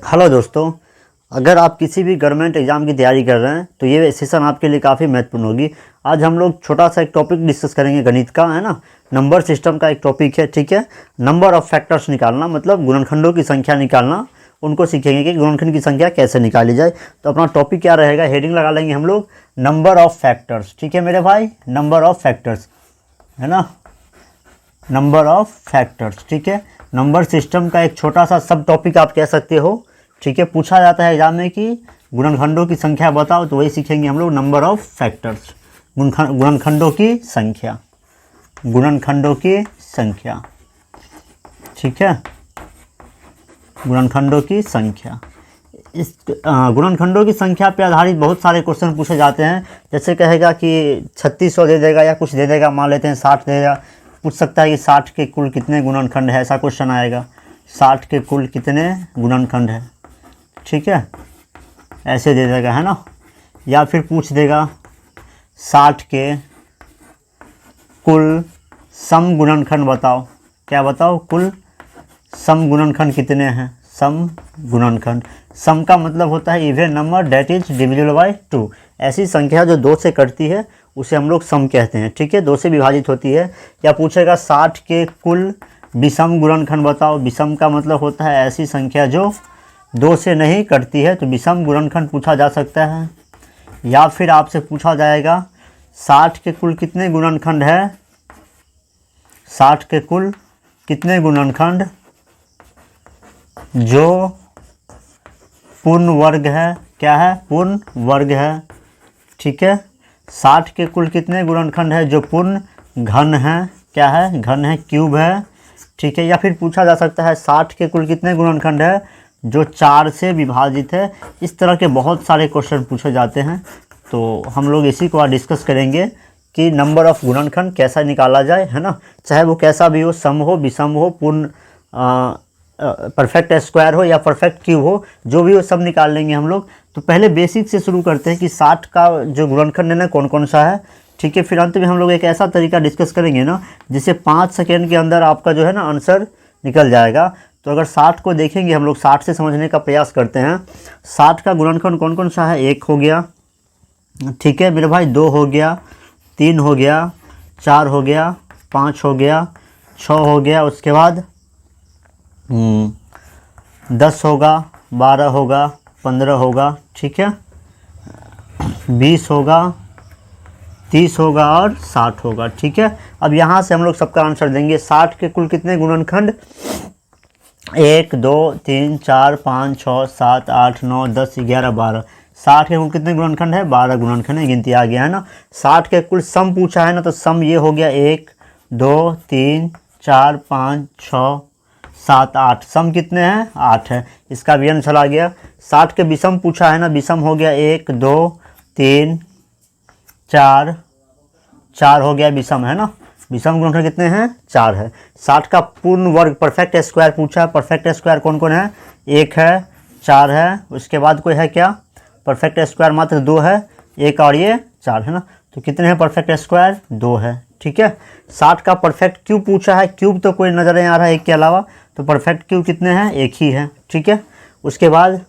Hello दोस्तों, अगर आप किसी भी गवर्नमेंट एग्ज़ाम की तैयारी कर रहे हैं तो ये सेशन आपके लिए काफ़ी महत्वपूर्ण होगी। आज हम लोग छोटा सा एक टॉपिक डिस्कस करेंगे गणित का, है ना। नंबर सिस्टम का एक टॉपिक है, ठीक है। नंबर ऑफ़ फैक्टर्स निकालना, मतलब गुणनखंडों की संख्या निकालना, उनको सीखेंगे कि गुणनखंड की संख्या कैसे निकाली जाए। तो अपना टॉपिक क्या रहेगा, हेडिंग लगा लेंगे हम लोग नंबर ऑफ़ फैक्टर्स, ठीक है मेरे भाई। नंबर ऑफ़ फैक्टर्स, है ना, नंबर ऑफ़ फैक्टर्स, ठीक है। नंबर सिस्टम का एक छोटा सा सब टॉपिक आप कह सकते हो, ठीक है। पूछा जाता है एग्जाम में कि गुणनखंडों की संख्या बताओ, तो वही सीखेंगे हम लोग नंबर ऑफ़ फैक्टर्स, गुणनखंडों की संख्या, गुणनखंडों की संख्या, ठीक है, गुणनखंडों की संख्या। इस गुणनखंडों की संख्या पे आधारित बहुत सारे क्वेश्चन पूछे जाते हैं। जैसे कहेगा कि 3600 दे देगा या कुछ दे देगा, मान लेते हैं 60 दे देगा, पूछ सकता है कि 60 के कुल कितने गुणनखंड है, ऐसा क्वेश्चन आएगा। 60 के कुल कितने गुणनखंड है, ठीक है, ऐसे दे देगा, है ना। या फिर पूछ देगा 60 के कुल सम गुणनखंड बताओ। क्या बताओ, कुल सम गुणनखंड कितने हैं, सम गुणनखंड। सम का मतलब होता है even number that is divisible by 2। ऐसी संख्या जो 2 से कटती है उसे हम लोग सम कहते हैं, ठीक है, 2 से विभाजित होती है। या पूछेगा 60 के कुल विषम गुणनखंड बताओ। विषम का मतलब होता है ऐसी संख्या जो 2 से नहीं कटती है, तो विषम गुणनखंड पूछा जा सकता है। या फिर आपसे पूछा जाएगा 60 के कुल कितने गुणनखंड है, 60 के कुल कितने गुणनखंड जो पूर्ण वर्ग है। क्या है, पूर्ण वर्ग है, ठीक है। 60 के कुल कितने गुणनखंड है जो पूर्ण घन है। क्या है, घन है, क्यूब है, ठीक है। या फिर पूछा जा सकता है 60 के कुल कितने गुणनखंड है जो 4 से विभाजित है। इस तरह के बहुत सारे क्वेश्चन पूछे जाते हैं। तो हम लोग इसी को आज डिस्कस करेंगे कि नंबर ऑफ़ गुणनखंड कैसा निकाला जाए, है ना। चाहे वो कैसा भी हो, सम हो, विषम हो, पूर्ण परफेक्ट स्क्वायर हो या परफेक्ट क्यूब हो, जो भी हो सब निकाल लेंगे हम लोग। तो पहले बेसिक से शुरू करते हैं कि 60 का जो गुणनखंड है ना कौन कौन सा है, ठीक है। फिर अंत में हम लोग एक ऐसा तरीका डिस्कस करेंगे ना जिससे 5 सेकेंड के अंदर आपका जो है ना आंसर निकल जाएगा। तो अगर 60 को देखेंगे हम लोग, 60 से समझने का प्रयास करते हैं। 60 का गुणनखंड कौन कौन सा है, 1 हो गया, ठीक है मेरे भाई, 2 हो गया, 3 हो गया, 4 हो गया, 5 हो गया, 6 हो गया, उसके बाद 10 होगा, 12 होगा, 15 होगा, ठीक है, 20 होगा, 30 होगा और 60 होगा, ठीक है। अब यहाँ से हम लोग सबका आंसर देंगे। 60 के कुल कितने गुणनखंड, 1 2 3 4 5 6 7 8 9 10 11 12। 60 के कुल कितने गुणनखंड है, 12 गुणनखंड है, गिनती आ गया, है ना। 60 के कुल सम पूछा है ना, तो सम ये हो गया 1 2 3 4 5 6 7 8। सम कितने हैं, 8 है, इसका वियन चला गया। 60 के विषम पूछा है ना, विषम हो गया 1 2 3 4, 4 हो गया विषम, है ना। विषम गुणनखंड कितने हैं, 4 है। 60 का पूर्ण वर्ग परफेक्ट स्क्वायर पूछा है। परफेक्ट स्क्वायर कौन कौन है, 1 है, 4 है, उसके बाद कोई है क्या, परफेक्ट स्क्वायर मात्र 2 है, 1 और ये 4, है ना। तो कितने हैं परफेक्ट स्क्वायर, 2 है, ठीक है। 60 का परफेक्ट क्यूब पूछा है। क्यूब तो कोई नज़र नहीं आ रहा है 1 के अलावा, तो परफेक्ट क्यूब कितने हैं, 1 ही है, ठीक है। उसके बाद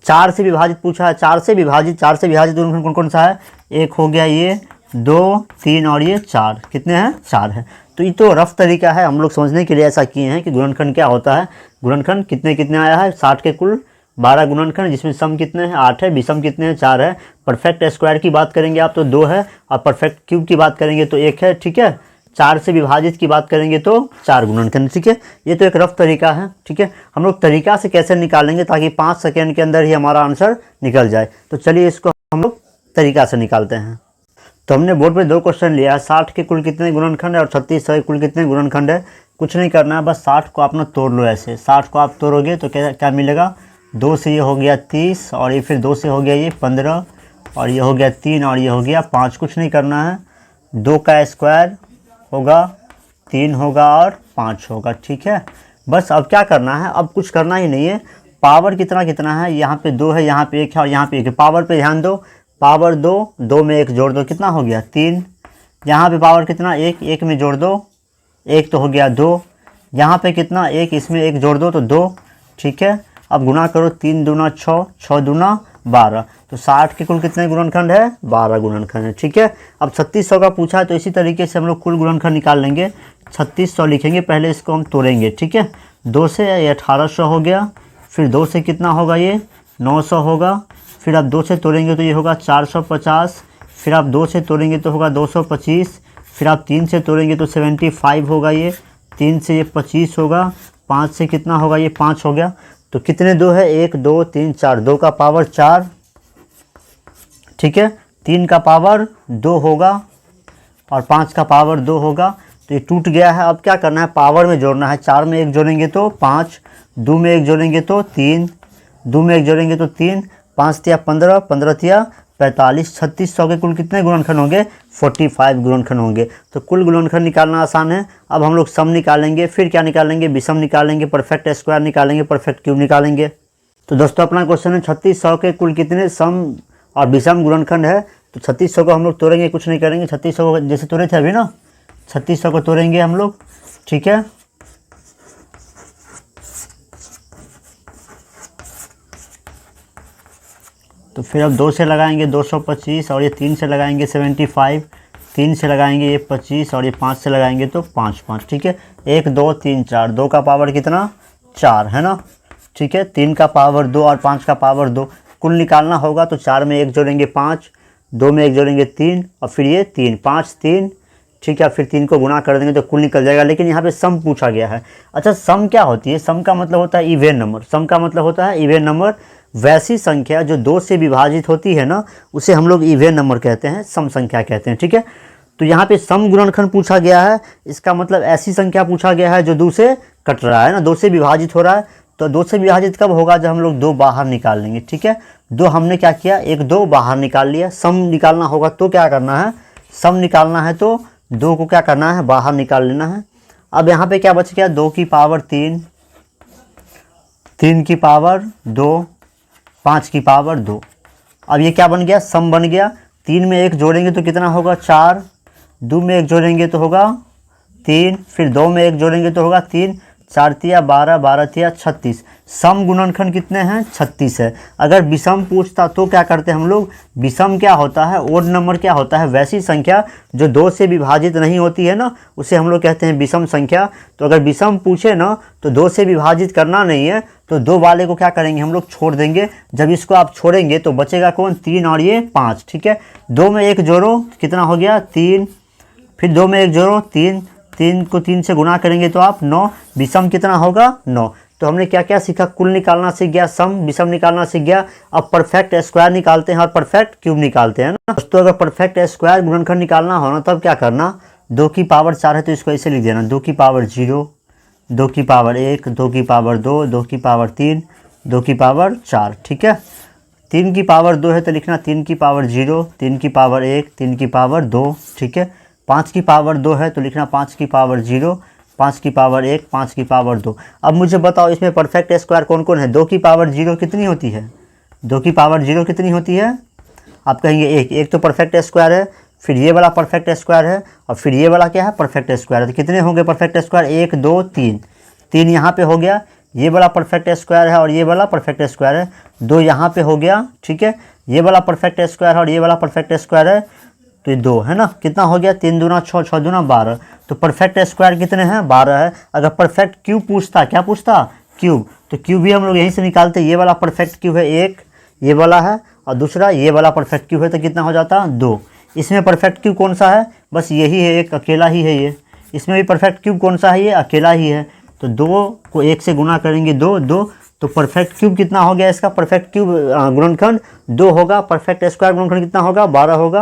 4 से विभाजित पूछा है। 4 से विभाजित गुणनखंड कौन कौन सा है, 1 हो गया, ये 2 3 और ये 4, कितने हैं, 4 है। तो ये तो रफ तरीका है, हम लोग समझने के लिए ऐसा किए हैं कि गुणनखंड क्या होता है। गुणनखंड कितने कितने आया है, 60 के कुल 12 गुणनखंड, जिसमें सम कितने हैं, 8 है, विषम कितने हैं, 4 है। परफेक्ट स्क्वायर की बात करेंगे आप तो 2 है, और परफेक्ट क्यूब की बात करेंगे तो 1 है, ठीक है। 4 से विभाजित की बात करेंगे तो 4 गुणनखंड, ठीक है। ये तो एक रफ तरीका है, ठीक है। हम लोग तरीका से कैसे निकालेंगे ताकि 5 सेकेंड के अंदर ही हमारा आंसर निकल जाए। तो चलिए इसको हम लोग तरीका से निकालते हैं। तो हमने बोर्ड पे 2 क्वेश्चन लिया है, 60 के कुल कितने गुणनखंड है और 3600 के कुल कितने गुणनखंड है। कुछ नहीं करना है, बस 60 को आप ना तोड़ लो ऐसे। 60 को आप तोड़ोगे तो क्या क्या मिलेगा, 2 से ये हो गया 30, और ये फिर 2 से हो गया ये 15, और ये हो गया 3, और ये हो गया 5। कुछ नहीं करना है, 2 का स्क्वायर होगा, 3 होगा और 5 होगा, ठीक है। बस अब क्या करना है, अब कुछ करना ही नहीं है। पावर कितना कितना है, यहाँ पे 2 है, यहाँ पे 1 है और यहाँ पे 1 है। पावर पे ध्यान दो, पावर 2, 2 में 1 जोड़ दो, कितना हो गया 3। यहाँ पे पावर कितना, 1, 1 में जोड़ दो, 1 तो हो गया 2। यहाँ पे कितना, 1, इसमें 1 जोड़ दो तो 2, ठीक है। अब गुना करो 3 दूना 6, 6 दूना 12, तो 60 के कुल कितने गुणनखंड है? 12 गुणनखंड है। ठीक है, अब 3600 का पूछा है तो इसी तरीके से हम लोग कुल गुणनखंड निकाल लेंगे। 3600 लिखेंगे, पहले इसको हम तोड़ेंगे। ठीक है, 2 से ये 1800 हो गया, फिर 2 से कितना होगा? ये 900 होगा, फिर आप 2 से तोड़ेंगे तो ये होगा 450, फिर आप 2 से तोड़ेंगे तो होगा 225, फिर आप 3 से तोड़ेंगे तो 75 होगा, ये 3 से ये 25 होगा, 5 से कितना होगा? ये 5 हो गया। तो कितने 2 है? 1 2 3 4, 2 का पावर 4। ठीक है, 3 का पावर 2 होगा और 5 का पावर 2 होगा, तो ये टूट गया है। अब क्या करना है? पावर में जोड़ना है। 4 में 1 जोड़ेंगे तो 5, 2 में 1 जोड़ेंगे तो 3, 2 में 1 जोड़ेंगे तो 3, 5 तिया 15, 15 तिया 45, 3600 के कुल कितने गुणनखंड होंगे? 45 गुणनखंड होंगे। तो कुल गुणनखंड निकालना आसान है। अब हम लोग सम निकालेंगे, फिर क्या निकालेंगे? विषम निकालेंगे, परफेक्ट स्क्वायर निकालेंगे, परफेक्ट क्यूब निकालेंगे। तो दोस्तों अपना क्वेश्चन है 3600 के कुल कितने सम और विषम गुणनखंड है। तो 3600 को हम लोग तोड़ेंगे, कुछ नहीं करेंगे। 3600 को जैसे तोड़े थे अभी ना, 3600 को तोड़ेंगे हम लोग। ठीक है, तो फिर अब 2 से लगाएंगे 225 और ये 3 से लगाएंगे 75, 3 से लगाएंगे ये 25 और ये 5 से लगाएंगे तो 5 5। ठीक है, 1 2 3 4, 2 का पावर कितना? 4 है ना। ठीक है, 3 का पावर 2 और 5 का पावर 2, कुल निकालना होगा तो 4 में 1 जोड़ेंगे 5, 2 में 1 जोड़ेंगे 3 और फिर ये 3, 5 3। ठीक है, फिर 3 को गुना कर देंगे तो कुल निकल जाएगा। लेकिन यहाँ पे सम पूछा गया है। अच्छा, सम क्या होती है? सम का मतलब होता है इवेन नंबर। सम का मतलब होता है इवेन नंबर। वैसी संख्या जो 2 से विभाजित होती है ना, उसे हम लोग इवेन नंबर कहते हैं, सम संख्या कहते हैं। ठीक है, तो यहाँ पे सम गुणनखंड पूछा गया है, इसका मतलब ऐसी संख्या पूछा गया है जो 2 से कट रहा है ना, 2 से विभाजित हो रहा है। तो 2 से विभाजित कब होगा? जब हम लोग 2 बाहर निकाल लेंगे। ठीक है, 2 हमने क्या किया? 1 2 बाहर निकाल लिया। सम निकालना होगा तो क्या करना है? सम निकालना है तो 2 को क्या करना है? बाहर निकाल लेना है। अब यहाँ पे क्या बच गया? 2 की पावर 3, 3 की पावर 2, 5 की पावर 2। अब ये क्या बन गया? सम बन गया। 3 में 1 जोड़ेंगे तो कितना होगा? 4, 2 में 1 जोड़ेंगे तो होगा 3, फिर 2 में 1 जोड़ेंगे तो होगा 3, 4 तिया 12, 12 तिया 36। सम गुणनखंड कितने हैं? 36 है। अगर विषम पूछता तो क्या करते हम लोग? विषम क्या होता है? ओड नंबर क्या होता है? वैसी संख्या जो 2 से विभाजित नहीं होती है ना, उसे हम लोग कहते हैं विषम संख्या। तो अगर विषम पूछे ना तो 2 से विभाजित करना नहीं है, तो 2 वाले को क्या करेंगे? हम लोग छोड़ देंगे। जब इसको आप छोड़ेंगे तो बचेगा कौन? 3 और ये 5। ठीक है, 2 में 1 जोड़ो, कितना हो गया? 3, फिर 2 में 1 जोड़ो 3, 3 को 3 से गुना करेंगे तो आप 9। विषम कितना होगा? 9। तो हमने क्या क्या सीखा? कुल निकालना सीख गया, सम विषम निकालना सीख गया। अब परफेक्ट स्क्वायर निकालते हैं और परफेक्ट क्यूब निकालते हैं ना दोस्तों। अगर परफेक्ट स्क्वायर गुणनखंड निकालना हो ना, तब क्या करना? 2 की पावर 4 है तो इसको ऐसे लिख देना, 2 की पावर 0, 2 की पावर 1, 2 की पावर 2, 2 की पावर 3, 2 की पावर 4। ठीक है, 3 की पावर 2 है तो लिखना 3 की पावर 0, 3 की पावर 1, 3 की पावर 2। ठीक है, 5 की पावर 2 है तो लिखना 5 की पावर 0, 5 की पावर 1, 5 की पावर 2। अब मुझे बताओ इसमें परफेक्ट स्क्वायर कौन कौन है? 2 की पावर 0 कितनी होती है? 2 की पावर 0 कितनी होती है? आप कहेंगे 1, 1 तो परफेक्ट स्क्वायर है, फिर ये वाला परफेक्ट स्क्वायर है और फिर ये वाला क्या है? परफेक्ट स्क्वायर है। तो कितने होंगे परफेक्ट स्क्वायर? 1 2 3, 3 यहाँ पे हो गया, ये वाला परफेक्ट स्क्वायर है और ये वाला परफेक्ट स्क्वायर है, 2 यहाँ पे हो गया। ठीक है, ये वाला परफेक्ट स्क्वायर है और ये वाला परफेक्ट स्क्वायर है, तो ये 2 है ना। कितना हो गया? 3 दूना 6, 6 दूना 12। तो परफेक्ट स्क्वायर कितने हैं? 12 है। अगर परफेक्ट क्यूब पूछता, क्या पूछता? क्यूब, तो क्यूब भी हम लोग यहीं से निकालते। ये वाला परफेक्ट क्यूब है 1, ये वाला है, और दूसरा ये वाला परफेक्ट क्यूब है, तो कितना हो जाता? 2। इसमें परफेक्ट क्यूब कौन सा है? बस यही है, एक अकेला ही है ये। इसमें भी परफेक्ट क्यूब कौन सा है? ये अकेला ही है। तो 2 को 1 से गुना करेंगे 2 2, तो परफेक्ट क्यूब कितना हो गया इसका? परफेक्ट क्यूब गुणनखंड 2 होगा। परफेक्ट स्क्वायर गुणनखंड कितना होगा? 12 होगा।